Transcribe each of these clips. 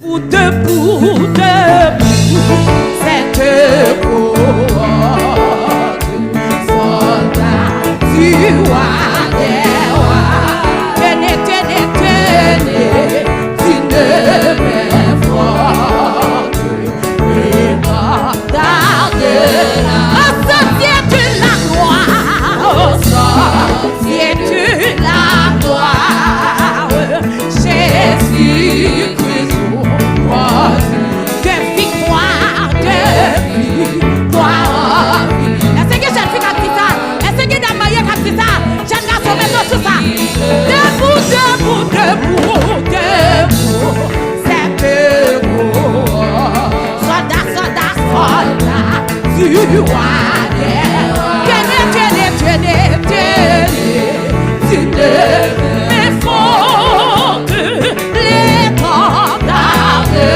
Debout, cette cohorte, soldats du roi des rois, tenez, tenez, tenez, d'une main forte, et gardez-la. Au sentier de la gloire, au sentier de la gloire, Jésus-Christ. De victoire, est-ce que j'ai fait comme ça? Est-ce que j'ai maillé comme ça? J'ai garçon maintenant tout ça. Debout, debout, debout, debout. C'est debout. Soldat, soldat, soldat du roi des rois. Tenez, tenez, tenez, tenez, tenez. Mais faut que l'étendard de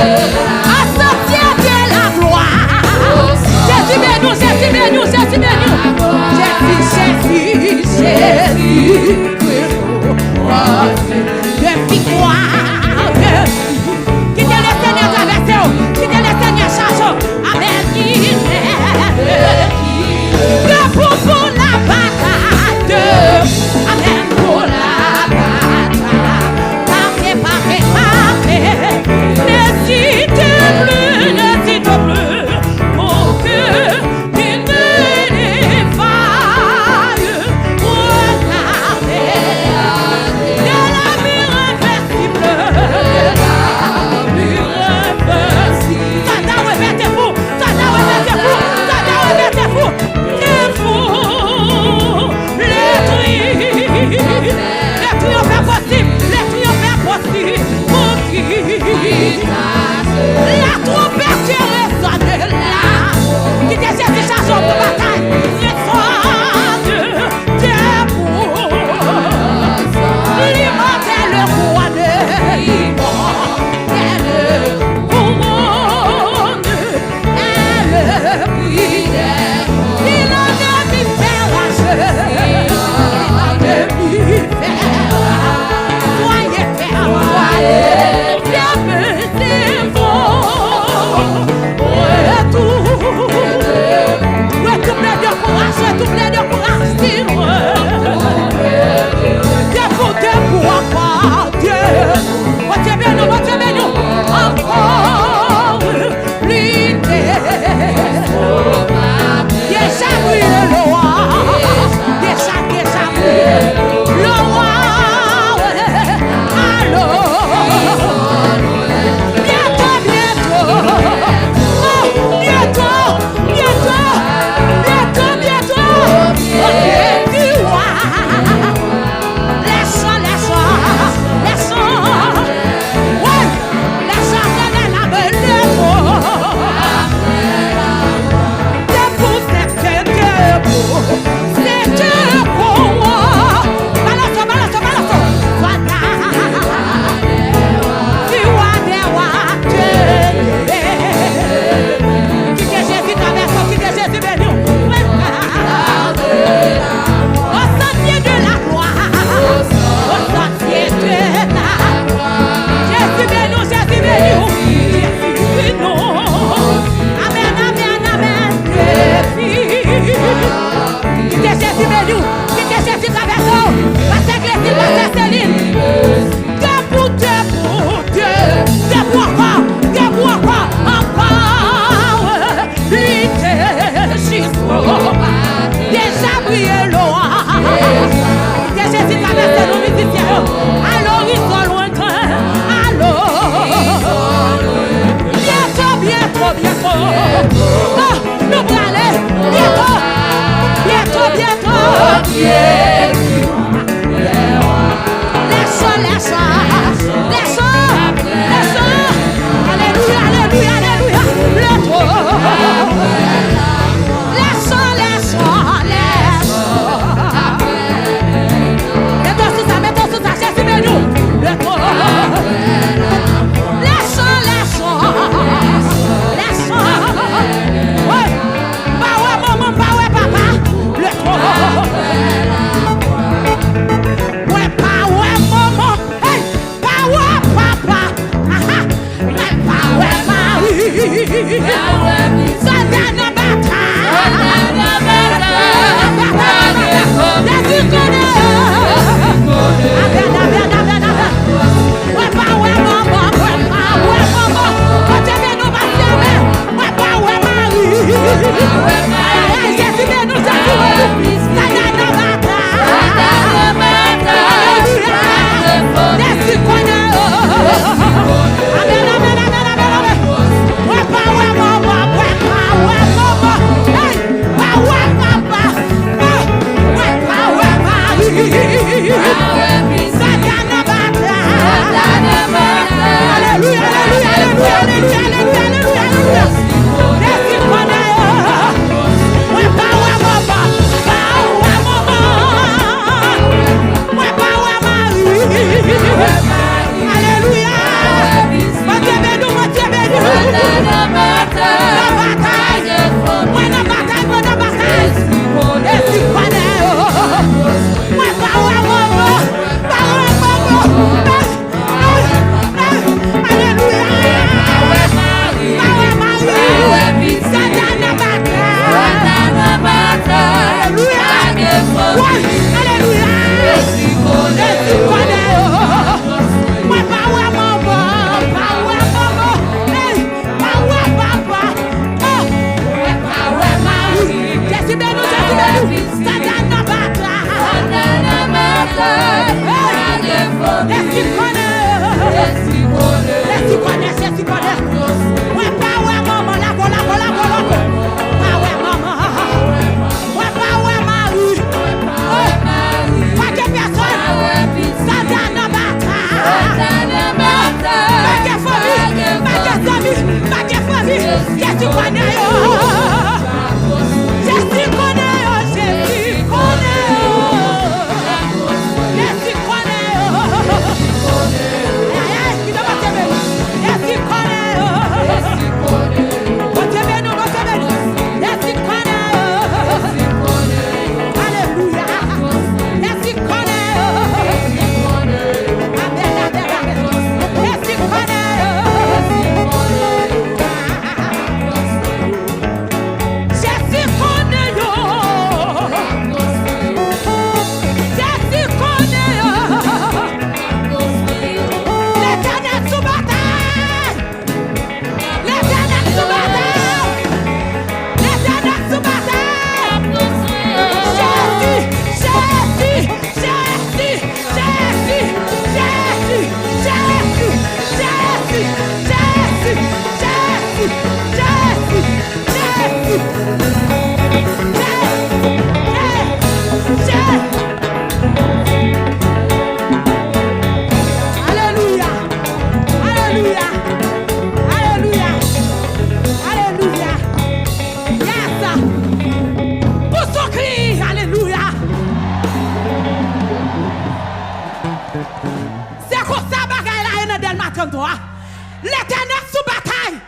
L'éternel sous bataille.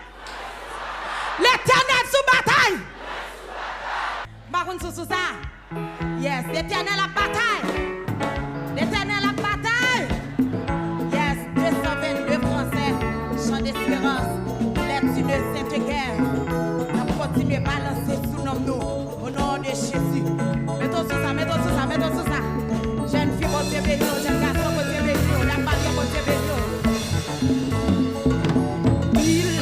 L'éternel sous bataille. Par contre, sous ça. Yes, l'éternel a bataille. L'éternel a bataille. Yes, 222 Français. Chant d'espérance. Lecture de Sainte Guerre. On continue à balancer sous nos noms. Au nom de Jésus. Mettons sous ça, mettons sous ça, mettons sous ça. Jeune fille, bon Dieu béni. Jeune garçon, bon Dieu béni. La famille, bon Dieu béni. Il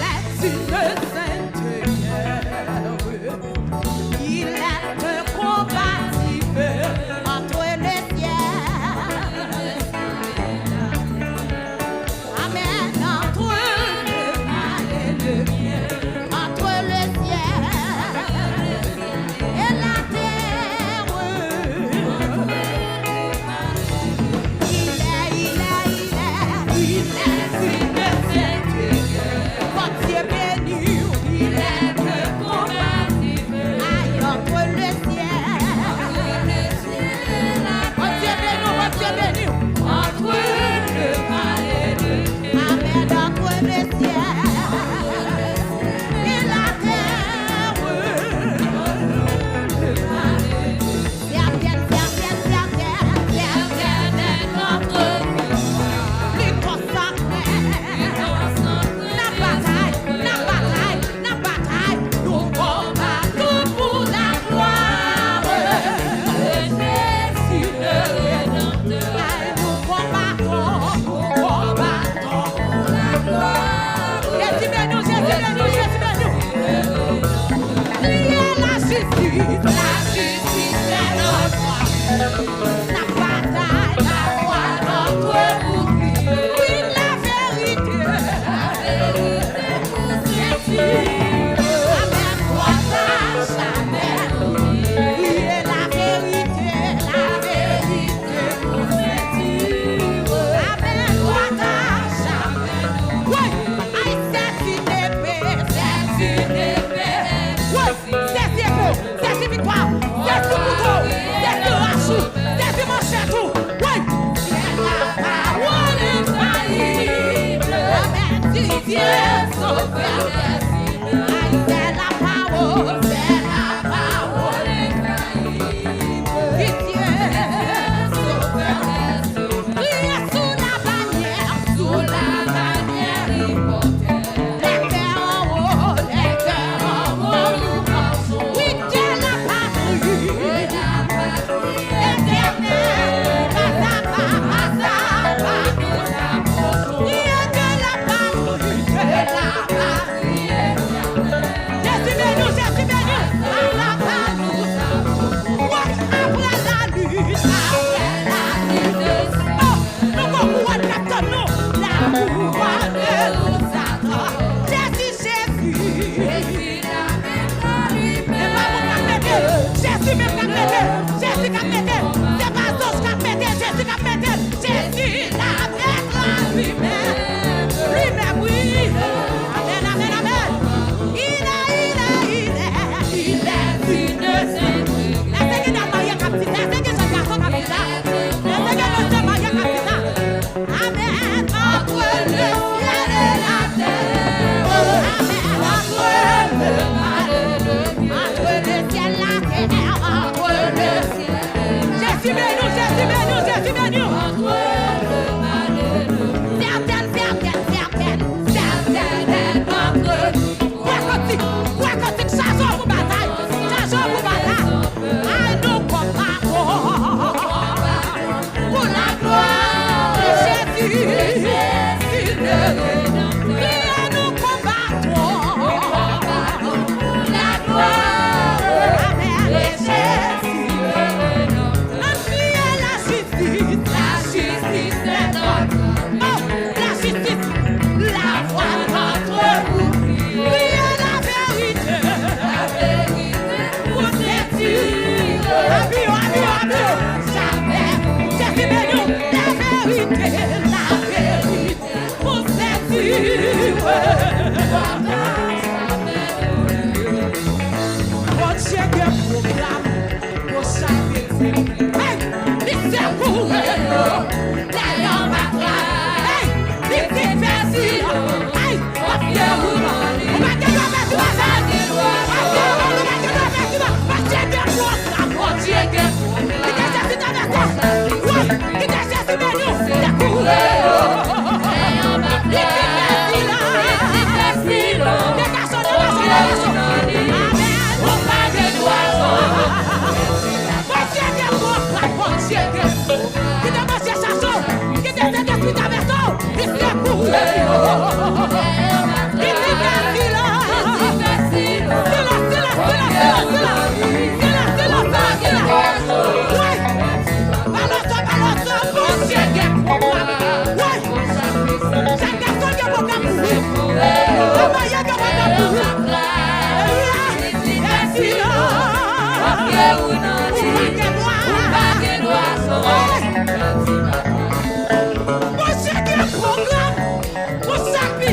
Você que é programma, você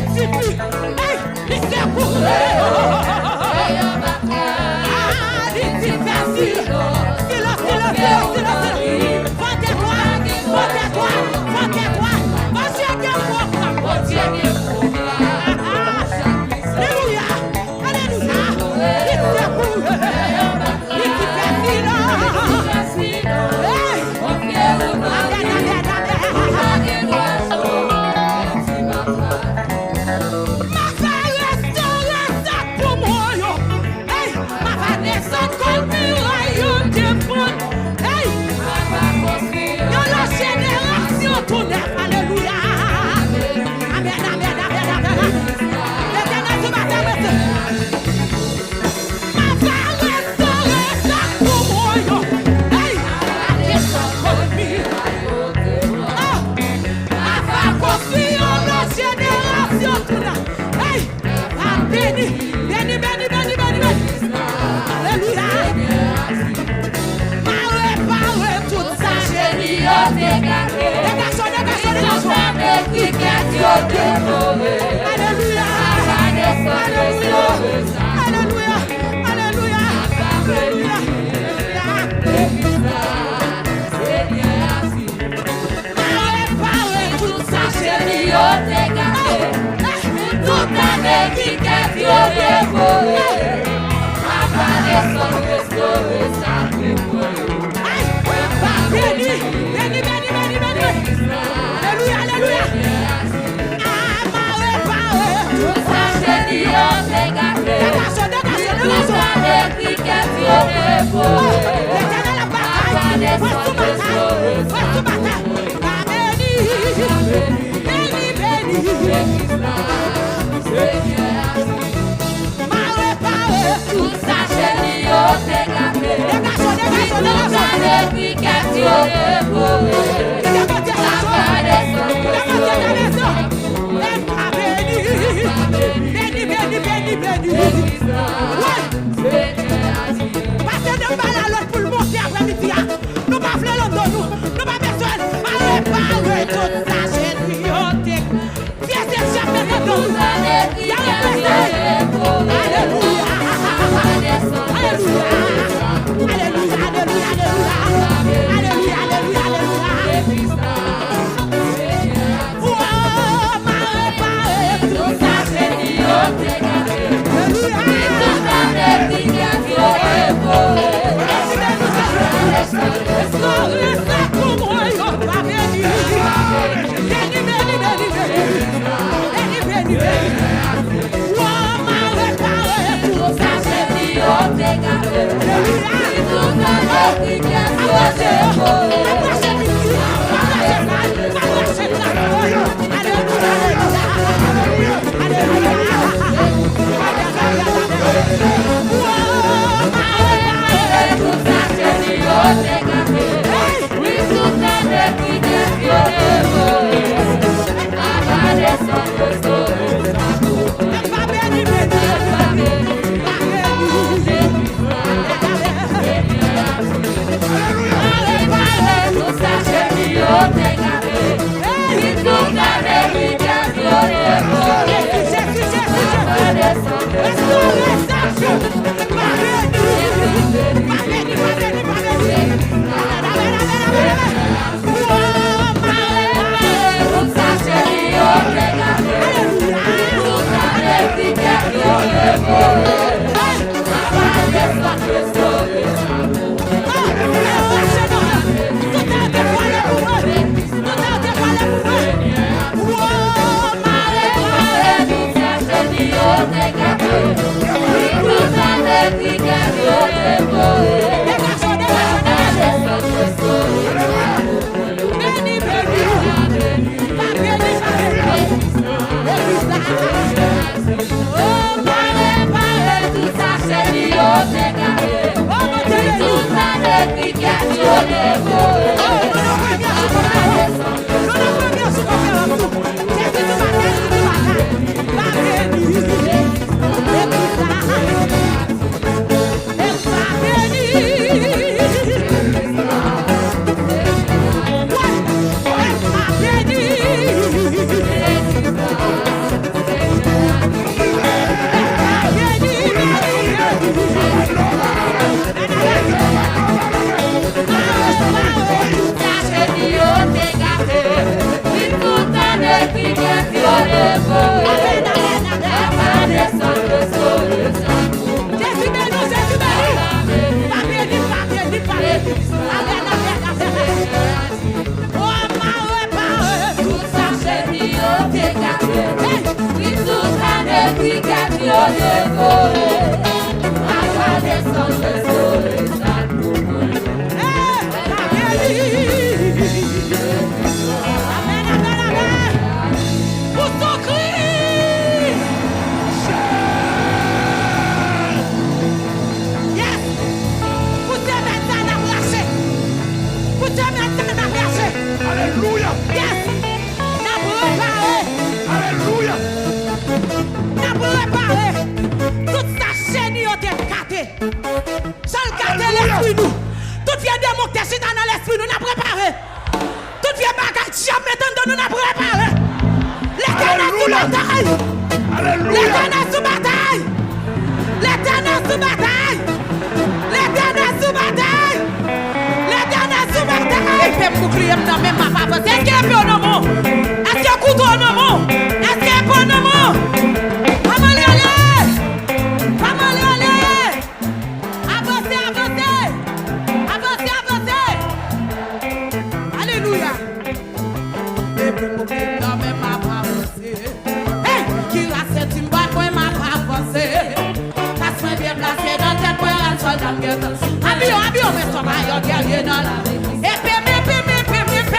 Abio, mais ça va, yo, guerrier dans la rue. Et puis,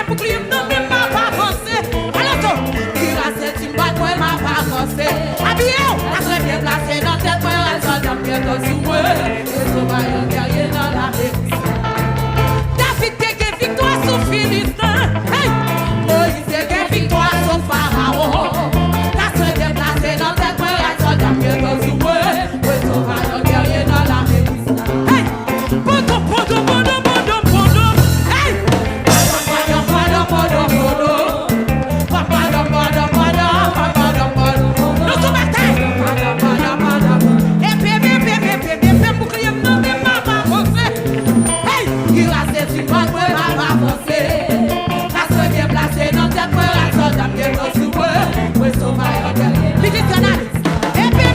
bouclier, non, mais m'a pas avancé. Alors, qui a cette imbatte, moi, m'a pas avancé. Abio, la très bien placée dans tête, moi, elle s'en donne bientôt sous moi. Et ça va, yo, guerrier dans la rue. David, t'es victoire sous Philistin. Hey! Moïse, t'es victoire sous Pharaon. La très bien placée dans tête, moi, elle s'en donne bientôt sous moi. Et ça va, yo, guerrier dans la rue. Hey! Podo. Hey! Podo. Nous sommes bataille. Et puis, bouclier, non, mais pas avancé. Hey! Il a cette image, moi, pas avancé. La seule bien placée dans cette moi, la soldat bien sous moi. Oui, sauvage, Philistinalis. Et puis,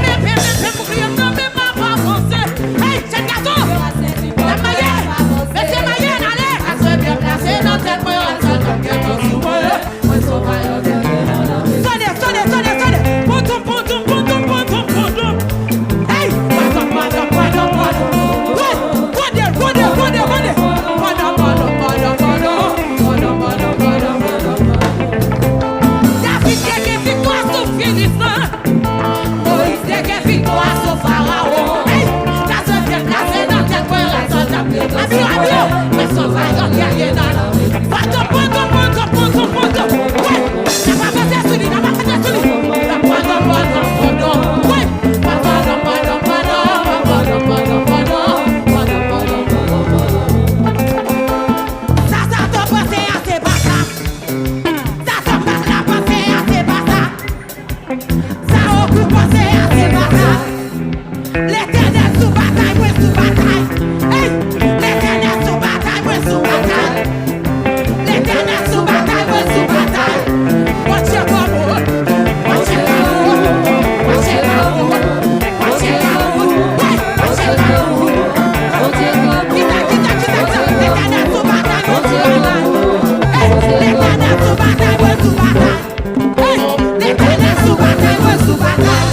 bouclier, non, mais pas avancé. Hey, c'est le gâteau. La maillette. Mettez maillette, allez. La seule bien placée dans cette moi, la soldat bien sous moi. Oui, sauvage, Sonnez. Podo. Hey! Podo. David qui victoire sur Philistin. Moïse qui victoire sur Pharaon. Hey! La seule bien placée dans cette fois, la soldat bien Abio. Mais sauvage, on guerrier dans la rue. Podo. Ouais! N'a pas fait celui. Podo. Ouais! Ça t'a passé à ces bâtards. Ça t'a passé à ces bâtards. Ça occupe passé à ces bâtards. L'éternel sous bataille, oui sous bataille. Hey! L'éternel sous bataille, oui sous bataille. L'éternel sous bataille, oui sous bataille. Watch your power. Watch your power. Watch your power. Watch your power. Ouais! Watch your power. Kita. L'éternel sous bataille, oui sous bataille. Hey! L'éternel sous bataille, oui sous bataille. Hey! L'éternel sous bataille, oui sous bataille.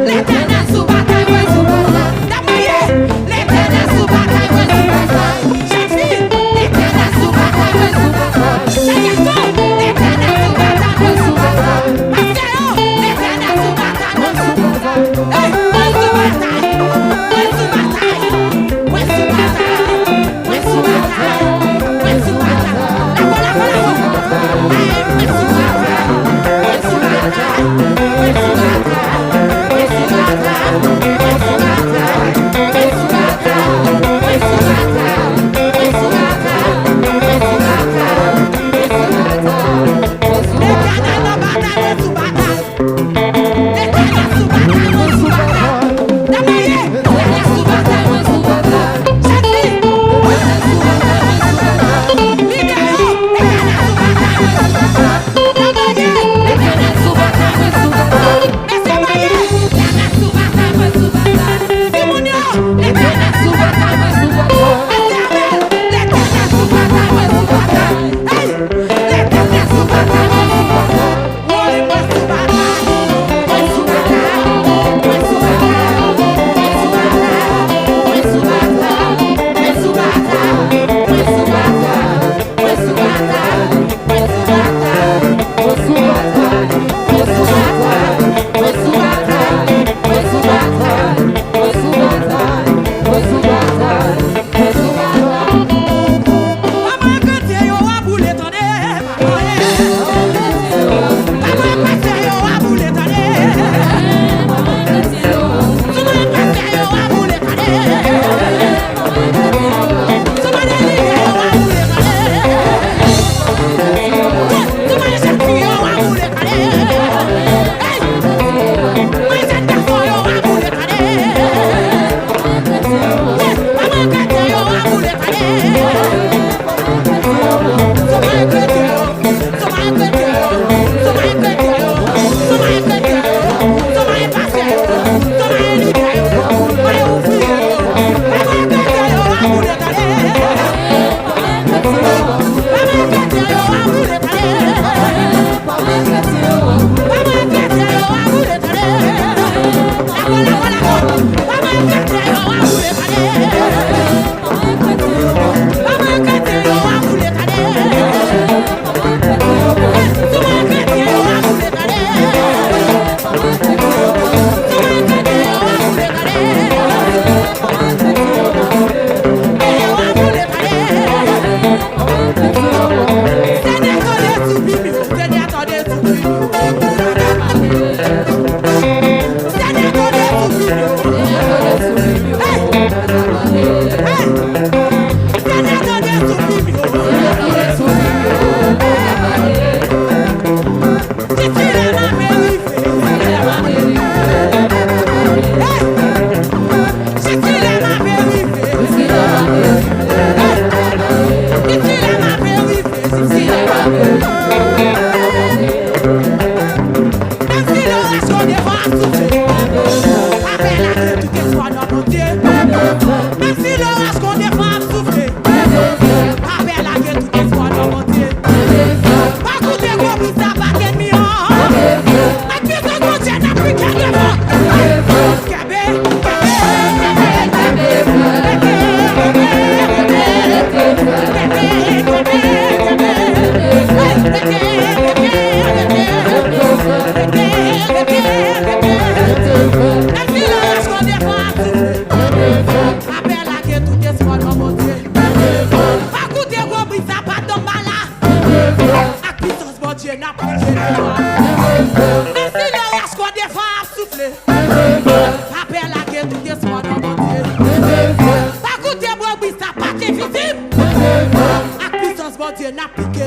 L'éternel sous bataille, oui sous bataille. D'Amoyer, l'éternel sous bataille, oui sous bataille. Jean-Phil, l'éternel sous bataille, oui sous bataille. Saint-Gaston, l'éternel sous bataille, oui sous bataille. Marcelo, l'éternel sous bataille, oui sous bataille. Hey, oui sous bataille, oui sous bataille, oui sous bataille, oui sous bataille, oui sous bataille. La voilà. Hey, oui sous bataille, oui sous bataille, oui sous bataille. L'éternel sous bataille,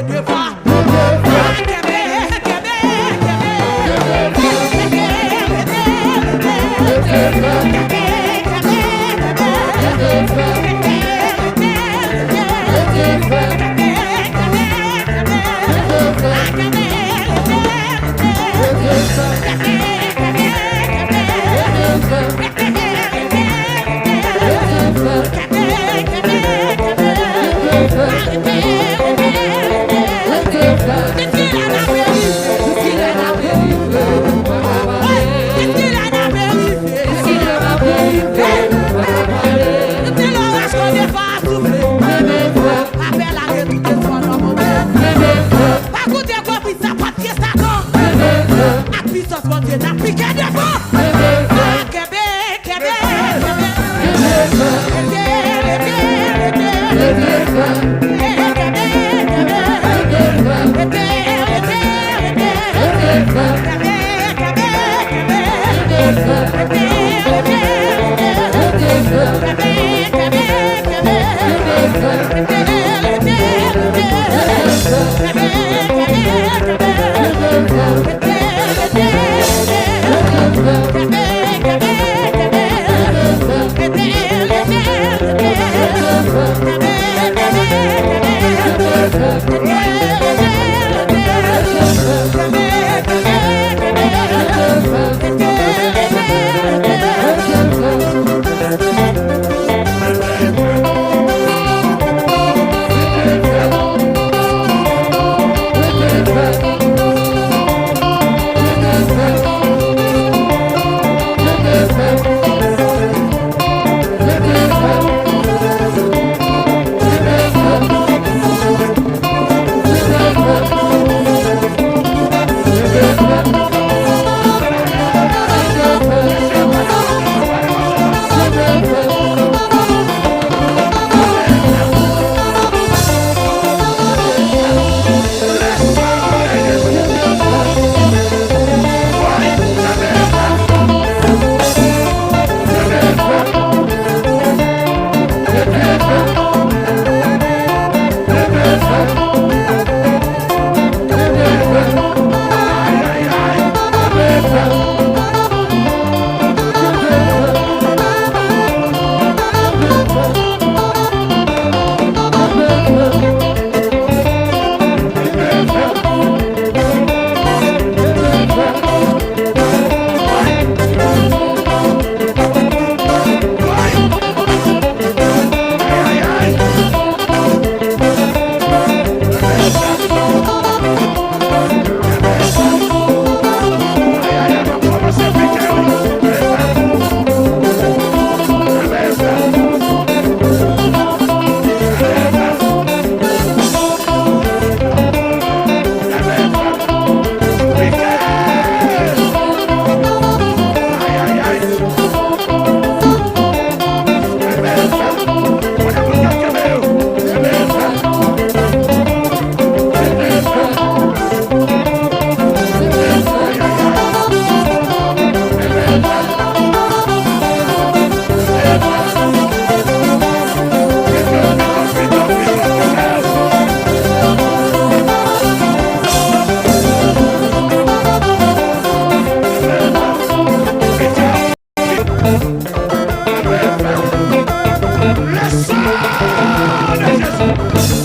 Le sang de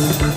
Jésus.